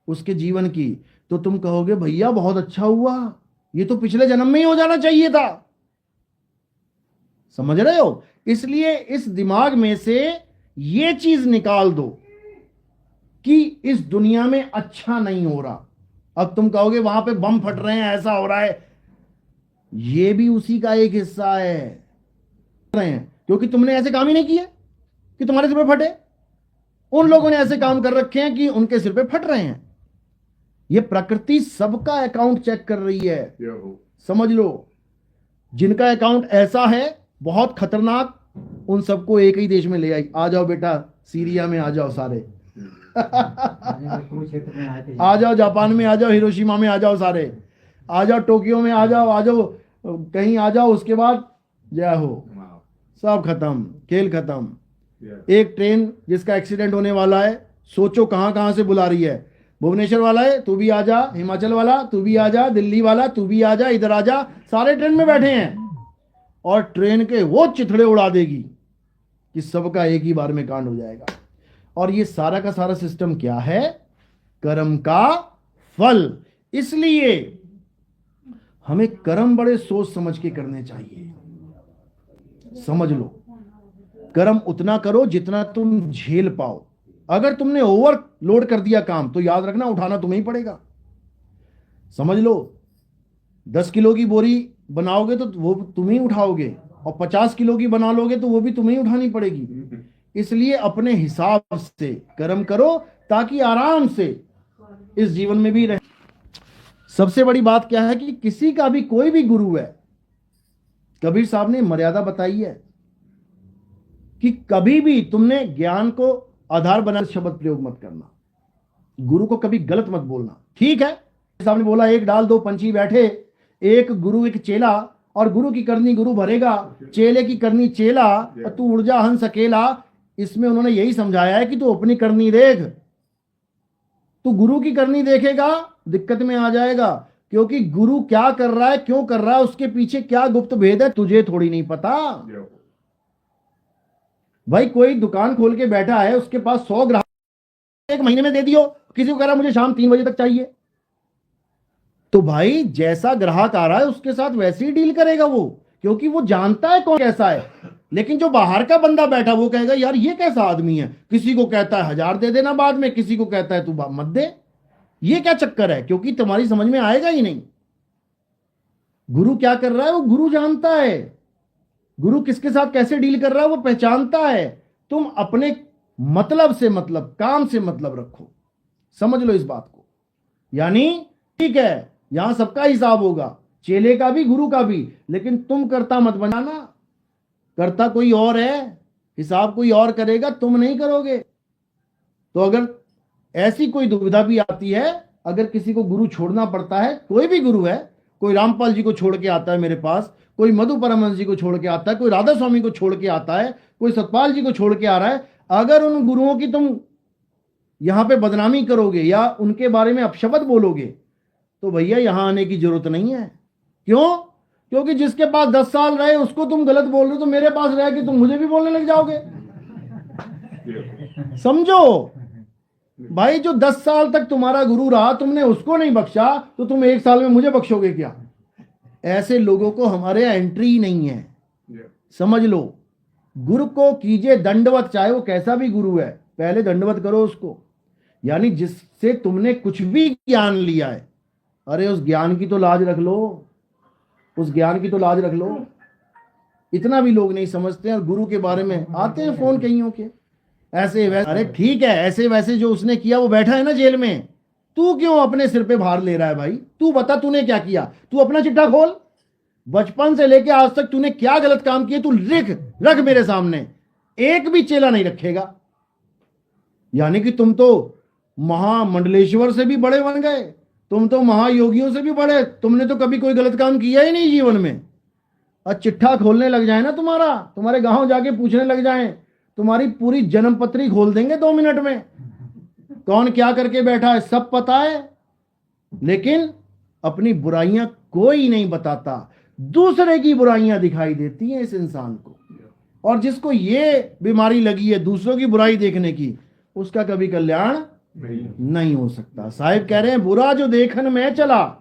उसके जीवन की, तो तुम कहोगे भैया बहुत अच्छा हुआ, ये तो पिछले जन्म में ही हो जाना चाहिए था। समझ रहे हो? इसलिए इस दिमाग में से ये चीज निकाल दो कि इस दुनिया में अच्छा नहीं हो रहा। अब तुम कहोगे वहां पे बम फट रहे हैं, ऐसा हो रहा है, ये भी उसी का एक हिस्सा है, क्योंकि तुमने ऐसे काम ही नहीं किए कि तुम्हारे सिर पे फटे। उन लोगों ने ऐसे काम कर रखे हैं कि उनके सिर पे फट रहे हैं। ये प्रकृति सबका अकाउंट चेक कर रही है, समझ लो। जिनका अकाउंट ऐसा है बहुत खतरनाक, उन सबको एक ही देश में ले आई। आ जाओ बेटा, सीरिया में आ जाओ सारे आ जाओ, जापान में आ जाओ, हिरोशिमा में आ जाओ, सारे आ जाओ, टोक्यो में आ जाओ, कहीं आ जाओ। उसके बाद जय हो, सब खत्म, खेल खत्म। एक ट्रेन जिसका एक्सीडेंट होने वाला है, सोचो कहां कहां से बुला रही है। भुवनेश्वर वाला है तू भी आ जा, हिमाचल वाला तू भी आ जा, दिल्ली वाला तू भी आ जा, इधर आ जा, सारे ट्रेन में बैठे हैं और ट्रेन के वो चिथड़े उड़ा देगी कि सबका एक ही बार में कांड हो जाएगा। और ये सारा का सारा सिस्टम क्या है? कर्म का फल। इसलिए हमें कर्म बड़े सोच समझ के करने चाहिए। समझ लो, कर्म उतना करो जितना तुम झेल पाओ। अगर तुमने ओवरलोड कर दिया काम तो याद रखना उठाना तुम्हें ही पड़ेगा। समझ लो, 10 किलो की बोरी बनाओगे तो वो तुम ही उठाओगे, और 50 किलो की बना लोगे तो वो भी तुम्हें ही उठानी पड़ेगी। इसलिए अपने हिसाब से कर्म करो ताकि आराम से इस जीवन में भी रहे। सबसे बड़ी बात क्या है कि किसी का भी कोई भी गुरु है, कबीर साहब ने मर्यादा बताई है कि कभी भी तुमने ज्ञान को आधार बना शब्द प्रयोग मत करना, गुरु को कभी गलत मत बोलना। ठीक है, साहब ने बोला एक डाल दो पंछी बैठे, एक गुरु एक चेला, और गुरु की करनी गुरु भरेगा, चेले की करनी चेला, और तू उड़ जा हंस अकेला। इसमें उन्होंने यही समझाया है कि तू अपनी करनी देख। तू गुरु की करनी देखेगा दिक्कत में आ जाएगा, क्योंकि गुरु क्या कर रहा है, क्यों कर रहा है, उसके पीछे क्या गुप्त भेद है तुझे थोड़ी नहीं पता। भाई कोई दुकान खोल के बैठा है, उसके पास 100 ग्राहक, एक महीने में दे दियो, किसी को कह रहा मुझे शाम 3 बजे तक चाहिए, तो भाई जैसा ग्राहक आ रहा है उसके साथ वैसे ही डील करेगा वो, क्योंकि वो जानता है कौन कैसा है। लेकिन जो बाहर का बंदा बैठा वो कहेगा यार ये कैसा आदमी है, किसी को कहता है 1000 दे देना बाद में, किसी को कहता है तू मत दे, ये क्या चक्कर है, क्योंकि तुम्हारी समझ में आएगा ही नहीं। गुरु क्या कर रहा है वो गुरु जानता है, गुरु किसके साथ कैसे डील कर रहा है वो पहचानता है। तुम अपने मतलब से मतलब, काम से मतलब रखो, समझ लो इस बात को। यानी ठीक है यहां सबका हिसाब होगा, चेले का भी गुरु का भी, लेकिन तुम करता मत बनाना, करता कोई और है, हिसाब कोई और करेगा, तुम नहीं करोगे। तो अगर ऐसी कोई दुविधा भी आती है, अगर किसी को गुरु छोड़ना पड़ता है, कोई भी गुरु है, कोई रामपाल जी को छोड़ के आता है मेरे पास, कोई मधु परमहंस जी को छोड़ के आता है, कोई राधा स्वामी को छोड़ के आता है, कोई सतपाल जी को छोड़ के आ रहा है, अगर उन गुरुओं की तुम यहां पे बदनामी करोगे या उनके बारे में अपशब्द बोलोगे तो भैया यहां आने की जरूरत नहीं है। क्यों? क्योंकि जिसके पास 10 साल रहे उसको तुम गलत बोल रहे हो, तो मेरे पास रह के तुम मुझे भी बोलने लग जाओगे। समझो भाई, जो 10 साल तक तुम्हारा गुरु रहा, तुमने उसको नहीं बख्शा, तो तुम 1 साल में मुझे बख्शोगे क्या? ऐसे लोगों को हमारे यहाँ एंट्री ही नहीं है। समझ लो, गुरु को कीजिए दंडवत, चाहे वो कैसा भी गुरु है, पहले दंडवत करो उसको। यानी जिससे तुमने कुछ भी ज्ञान लिया है, अरे उस ज्ञान की तो लाज रख लो, उस ज्ञान की तो लाज रख लो। इतना भी लोग नहीं समझते हैं, और गुरु के बारे में आते हैं फोन कईयों के ऐसे वैसे। अरे ठीक है, ऐसे वैसे जो उसने किया, वो बैठा है ना जेल में, तू क्यों अपने सिर पे भार ले रहा है भाई? तू बता तूने क्या किया, तू अपना चिट्ठा खोल, बचपन से लेके आज तक तूने क्या गलत काम किए, तू रख मेरे सामने, एक भी चेला नहीं रखेगा। यानी कि तुम तो महामंडलेश्वर से भी बड़े बन गए, तुम तो महायोगियों से भी बड़े, तुमने तो कभी कोई गलत काम किया ही नहीं जीवन में। और चिट्ठा खोलने लग जाए ना तुम्हारा, तुम्हारे गांव जाके पूछने लग जाए, तुम्हारी पूरी जन्म पत्री खोल देंगे 2 मिनट में। कौन क्या करके बैठा है सब पता है, लेकिन अपनी बुराइयां कोई नहीं बताता। दूसरे की बुराइयां दिखाई देती हैं इस इंसान को। और जिसको ये बीमारी लगी है दूसरों की बुराई देखने की, उसका कभी कल्याण नहीं हो सकता। साहिब कह रहे हैं बुरा जो देखन में चला,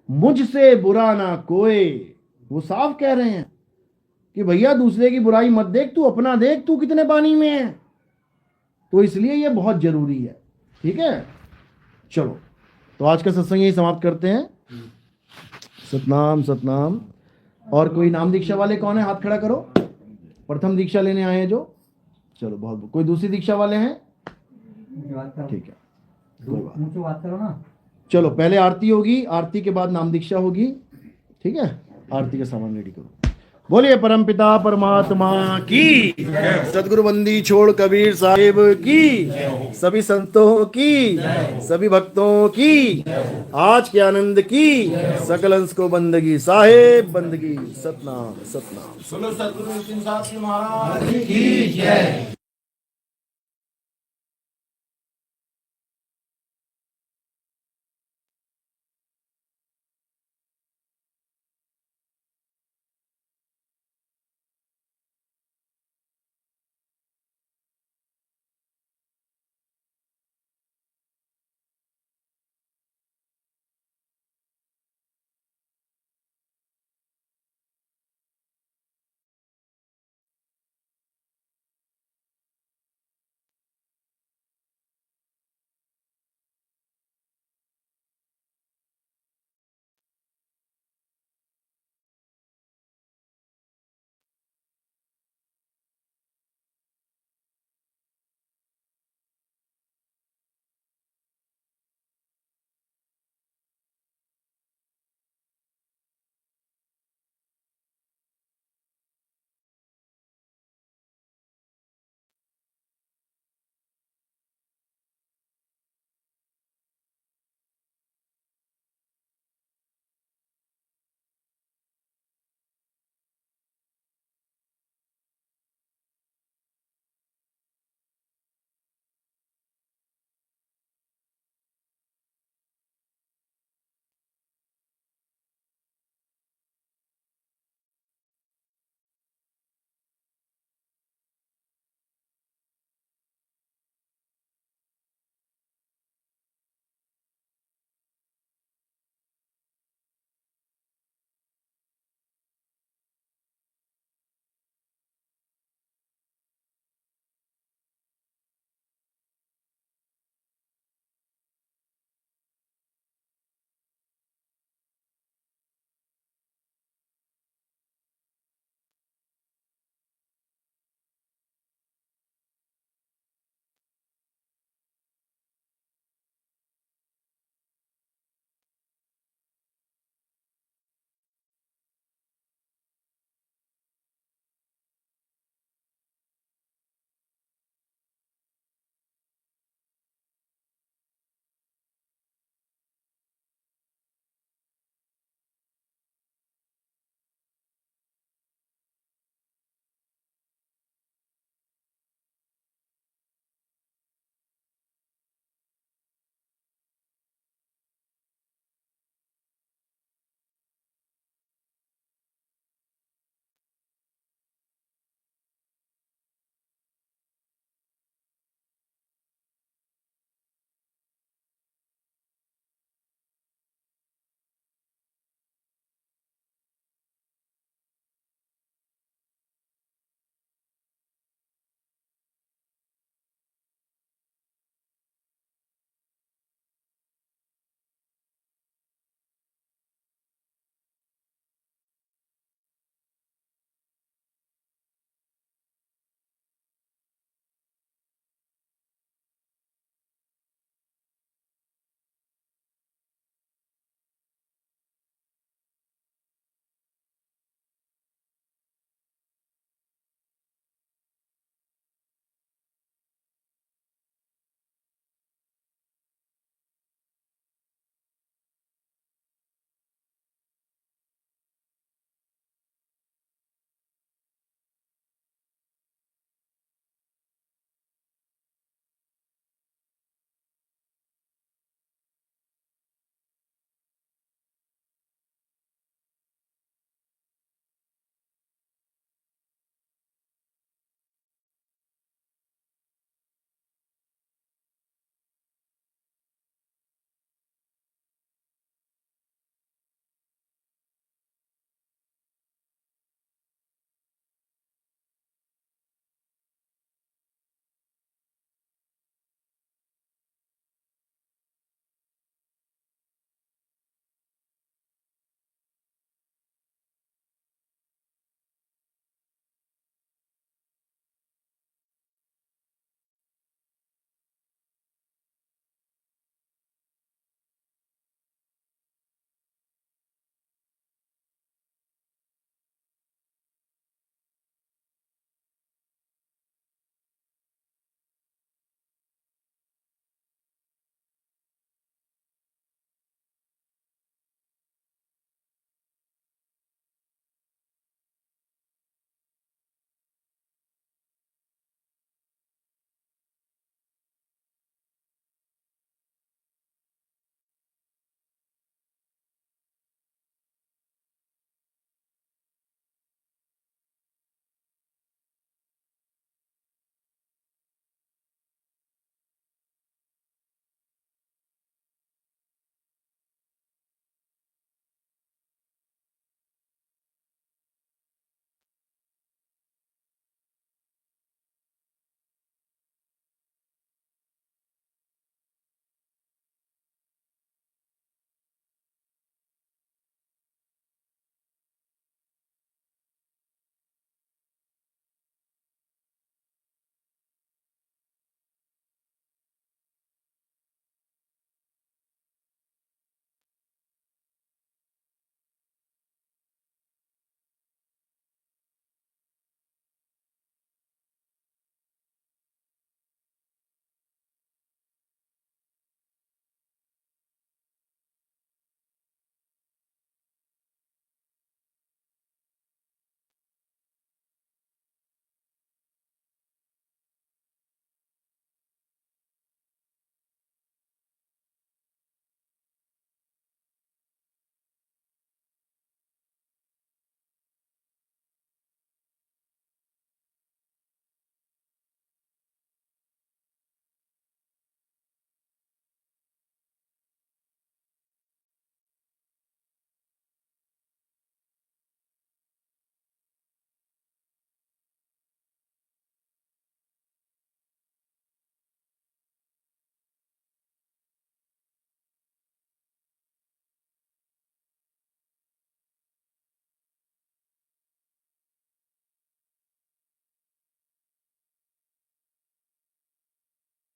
मुझसे बुरा ना कोई। वो साफ कह रहे हैं कि भैया दूसरे की बुराई मत देख, तू अपना देख, तू कितने पानी में है। तो इसलिए ये बहुत जरूरी है। ठीक है, चलो तो आज का सत्संग यही समाप्त करते हैं। सतनाम सतनाम। और कोई नाम दीक्षा वाले कौन है, हाथ खड़ा करो। प्रथम दीक्षा लेने आए हैं जो, चलो बहुत। कोई दूसरी दीक्षा वाले हैं? ठीक है, बात करो ना। चलो पहले आरती होगी, आरती के बाद नाम दीक्षा होगी। ठीक है, आरती का सामान रेडी करो। बोलिए परमपिता परमात्मा की, सदगुरु बंदी छोड़ कबीर साहिब की, सभी संतों की, सभी भक्तों की, आज के आनंद की, सकल अंश को बंदगी साहिब बंदगी। सतनाम सतनाम। बोलो सतगुरु महाराज की जय।